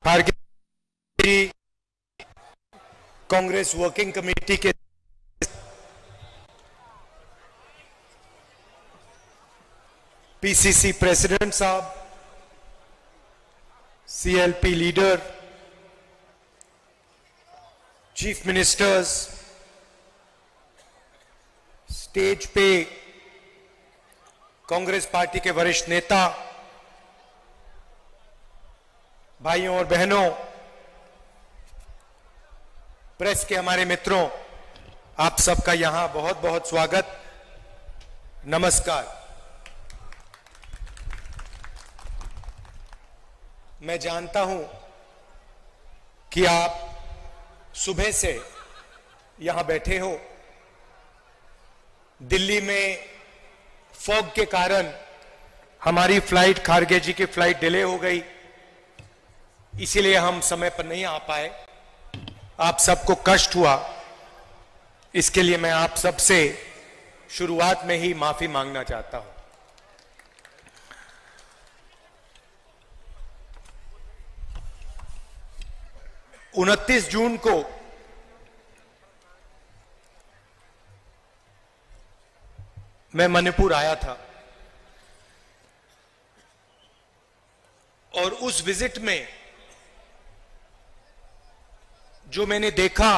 Kharge ji Congress working committee के PCC president साहब, CLP leader, chief ministers, stage पे कांग्रेस पार्टी के वरिष्ठ नेता, भाइयों और बहनों, प्रेस के हमारे मित्रों, आप सबका यहां बहुत बहुत स्वागत, नमस्कार। मैं जानता हूं कि आप सुबह से यहां बैठे हो। दिल्ली में फॉग के कारण हमारी फ्लाइट, खारगे जी की फ्लाइट डिले हो गई, इसीलिए हम समय पर नहीं आ पाए। आप सबको कष्ट हुआ, इसके लिए मैं आप सबसे शुरुआत में ही माफी मांगना चाहता हूं। उनतीस जून को मैं मणिपुर आया था और उस विजिट में जो मैंने देखा,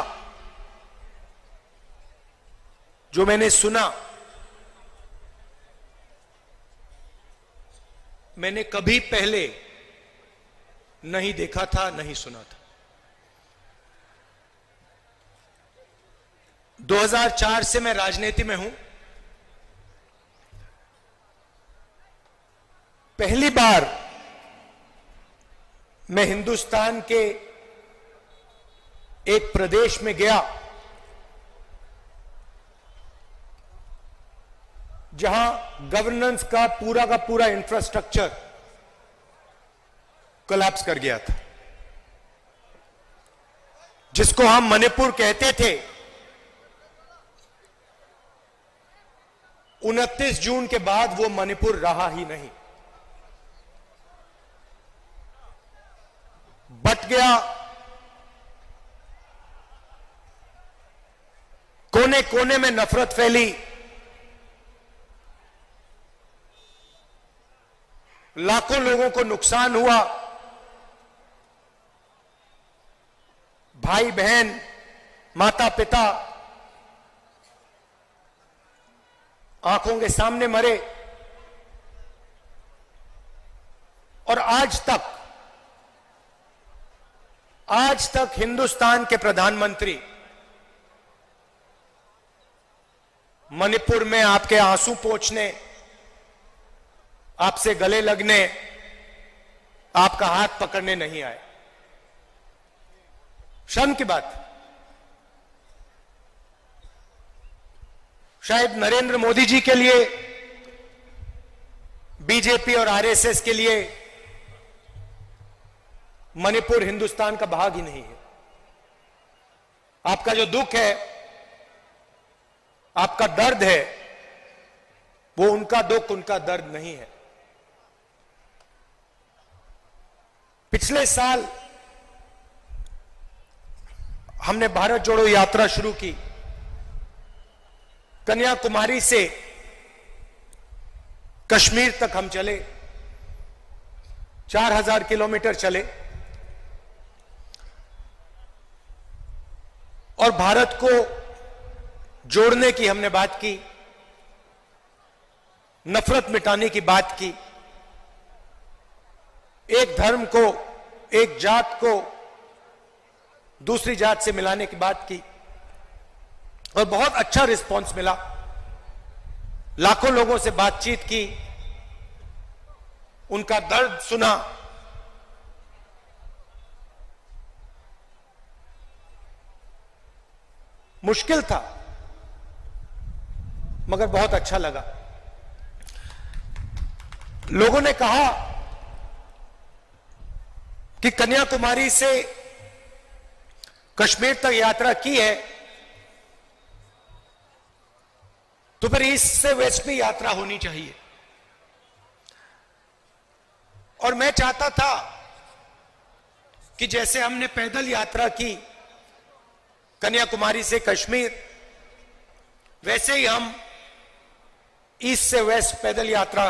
जो मैंने सुना, मैंने कभी पहले नहीं देखा था, नहीं सुना था। 2004 से मैं राजनीति में हूं। पहली बार मैं हिंदुस्तान के एक प्रदेश में गया जहां गवर्नेंस का पूरा इंफ्रास्ट्रक्चर कोलैप्स कर गया था, जिसको हम मणिपुर कहते थे। 29 जून के बाद वो मणिपुर रहा ही नहीं, बट गया। कोने कोने में नफरत फैली, लाखों लोगों को नुकसान हुआ, भाई बहन, माता पिता आंखों के सामने मरे। और आज तक हिंदुस्तान के प्रधानमंत्री मणिपुर में आपके आंसू पोंछने, आपसे गले लगने, आपका हाथ पकड़ने नहीं आए। शर्म की बात। शायद नरेंद्र मोदी जी के लिए, बीजेपी और आरएसएस के लिए मणिपुर हिंदुस्तान का भाग ही नहीं है। आपका जो दुख है, आपका दर्द है, वो उनका दुख, उनका दर्द नहीं है। पिछले साल हमने भारत जोड़ो यात्रा शुरू की। कन्याकुमारी से कश्मीर तक हम चले, 4000 किलोमीटर चले और भारत को जोड़ने की हमने बात की, नफरत मिटाने की बात की, एक धर्म को, एक जात को दूसरी जात से मिलाने की बात की और बहुत अच्छा रिस्पांस मिला। लाखों लोगों से बातचीत की, उनका दर्द सुना। मुश्किल था मगर बहुत अच्छा लगा। लोगों ने कहा कि कन्याकुमारी से कश्मीर तक यात्रा की है तो फिर ईस्ट से वेस्ट में यात्रा होनी चाहिए। और मैं चाहता था कि जैसे हमने पैदल यात्रा की कन्याकुमारी से कश्मीर, वैसे ही हम ईस्ट से वेस्ट पैदल यात्रा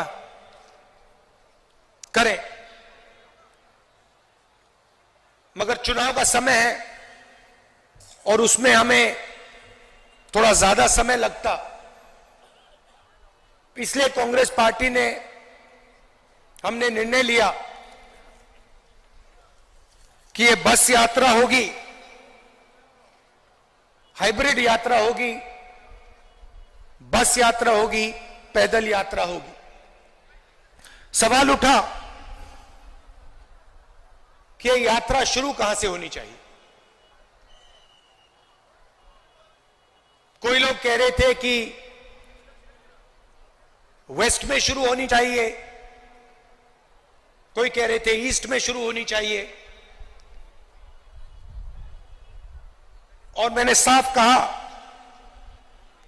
करें। मगर चुनाव का समय है और उसमें हमें थोड़ा ज्यादा समय लगता, इसलिए कांग्रेस पार्टी ने हमने निर्णय लिया कि ये बस यात्रा होगी, हाइब्रिड यात्रा होगी, बस यात्रा होगी, पैदल यात्रा होगी। सवाल उठा कि ये यात्रा शुरू कहां से होनी चाहिए। कोई लोग कह रहे थे कि वेस्ट में शुरू होनी चाहिए, कोई कह रहे थे ईस्ट में शुरू होनी चाहिए, और मैंने साफ कहा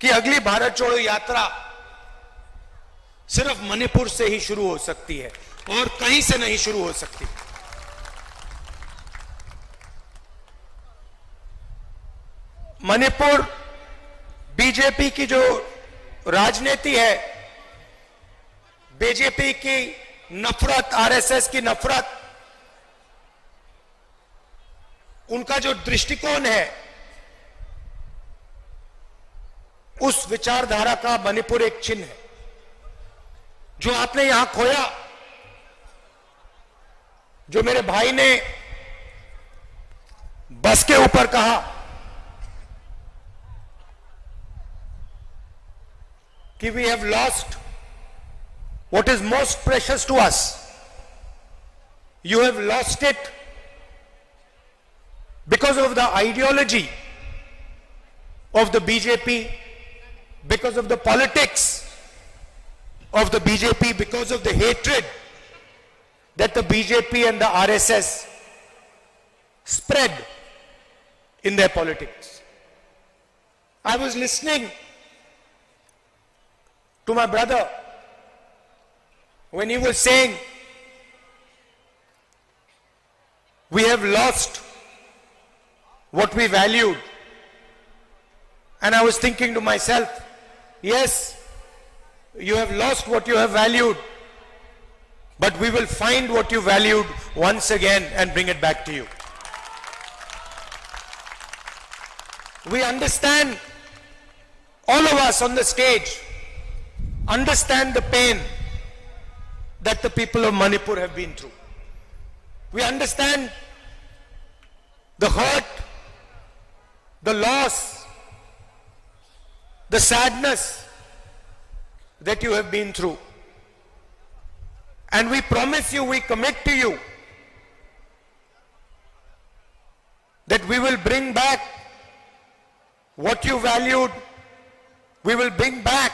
कि अगली भारत जोड़ो यात्रा सिर्फ मणिपुर से ही शुरू हो सकती है और कहीं से नहीं शुरू हो सकती। मणिपुर बीजेपी की जो राजनीति है, बीजेपी की नफरत, आरएसएस की नफरत, उनका जो दृष्टिकोण है, उस विचारधारा का मणिपुर एक चिन्ह है। जो आपने यहां खोया, जो मेरे भाई ने बस के ऊपर कहा कि we have lost what is most precious to us. You have lost it because of the ideology of the BJP, because of the politics of the BJP, because of the hatred that the BJP and the RSS spread in their politics. I was listening to my brother when he was saying we have lost what we valued, and I was thinking to myself, yes, you have lost what you have valued, but we will find what you valued once again and bring it back to you. We understand, all of us on the stage understand the pain that the people of Manipur have been through. We understand the hurt, the loss, the sadness that you have been through. And we promise you, we commit to you that we will bring back what you valued. We will bring back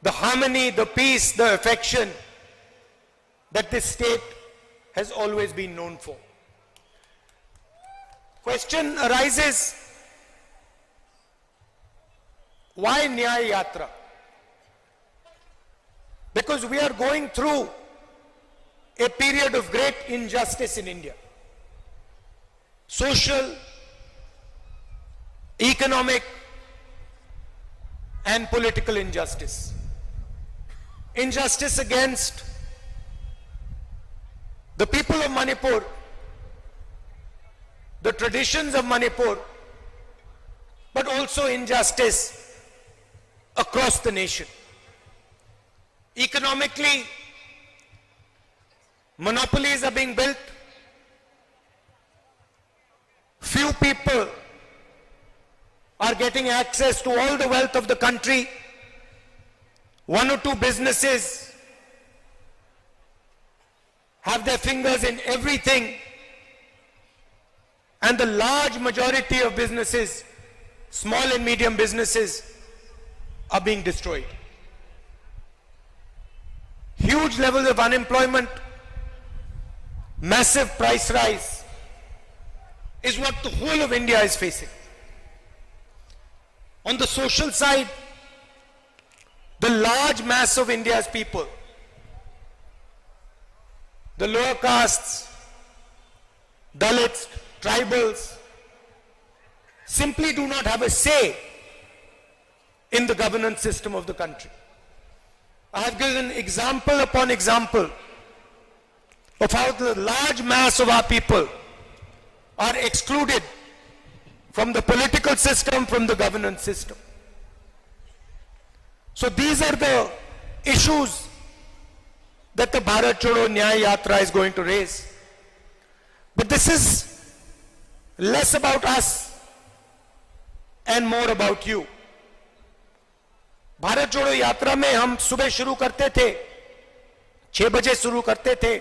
the harmony, the peace, the affection that this state has always been known for. Question arises, why Nyaya Yatra? Because we are going through a period of great injustice in India. Social, economic, and political injustice. Injustice against the people of Manipur, the traditions of Manipur, but also injustice across the nation. Economically, monopolies are being built. Few people are getting access to all the wealth of the country. One or two businesses have their fingers in everything, and the large majority of businesses, small and medium businesses, are being destroyed. Huge levels of unemployment, massive price rise is what the whole of India is facing. On the social side, the large mass of India's people, the lower castes, Dalits, tribals simply do not have a say in the governance system of the country. I have given example upon example of how the large mass of our people are excluded from the political system, from the governance system. So these are the issues that the Bharat Chodo Nyaya Yatra is going to raise. But this is less about us and more about you. Bharat जोड़ो यात्रा में हम सुबह शुरू करते थे, 6 बजे शुरू करते थे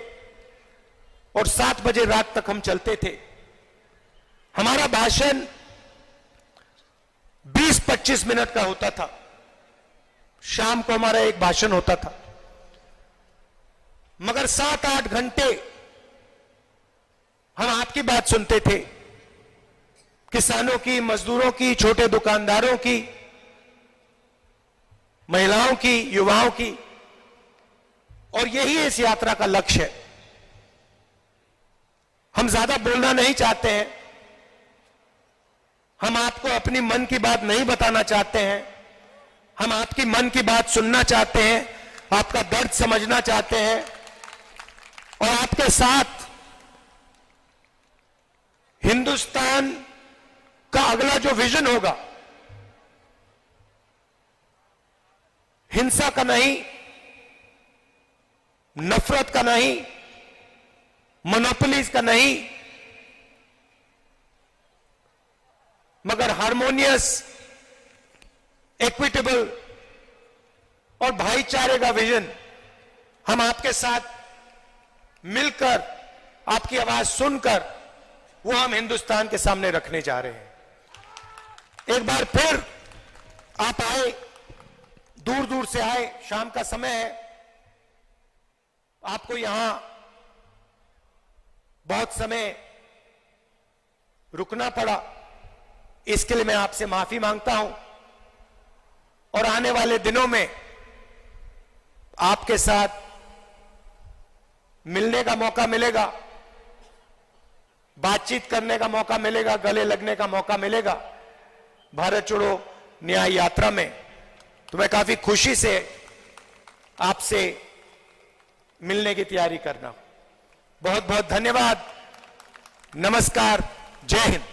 और 7 बजे रात तक हम चलते थे। हमारा भाषण 20-25 मिनट का होता था। शाम को हमारा एक भाषण होता था, मगर 7-8 घंटे हम आपकी बात सुनते थे, किसानों की, मजदूरों की, छोटे दुकानदारों की, महिलाओं की, युवाओं की। और यही इस यात्रा का लक्ष्य है। हम ज्यादा बोलना नहीं चाहते हैं, हम आपको अपनी मन की बात नहीं बताना चाहते हैं, हम आपकी मन की बात सुनना चाहते हैं, आपका दर्द समझना चाहते हैं और आपके साथ हिंदुस्तान का अगला जो विजन होगा, हिंसा का नहीं, नफरत का नहीं, मोनोपोलीज का नहीं, मगर हार्मोनियस, इक्विटेबल और भाईचारे का विजन हम आपके साथ मिलकर, आपकी आवाज सुनकर, वो हम हिंदुस्तान के सामने रखने जा रहे हैं। एक बार फिर आप आए, दूर दूर से आए, शाम का समय है, आपको यहां बहुत समय रुकना पड़ा, इसके लिए मैं आपसे माफी मांगता हूं। और आने वाले दिनों में आपके साथ मिलने का मौका मिलेगा, बातचीत करने का मौका मिलेगा, गले लगने का मौका मिलेगा भारत जोड़ो न्याय यात्रा में। तो मैं काफी खुशी से आपसे मिलने की तैयारी करना हूं। बहुत बहुत धन्यवाद। नमस्कार। जय हिंद।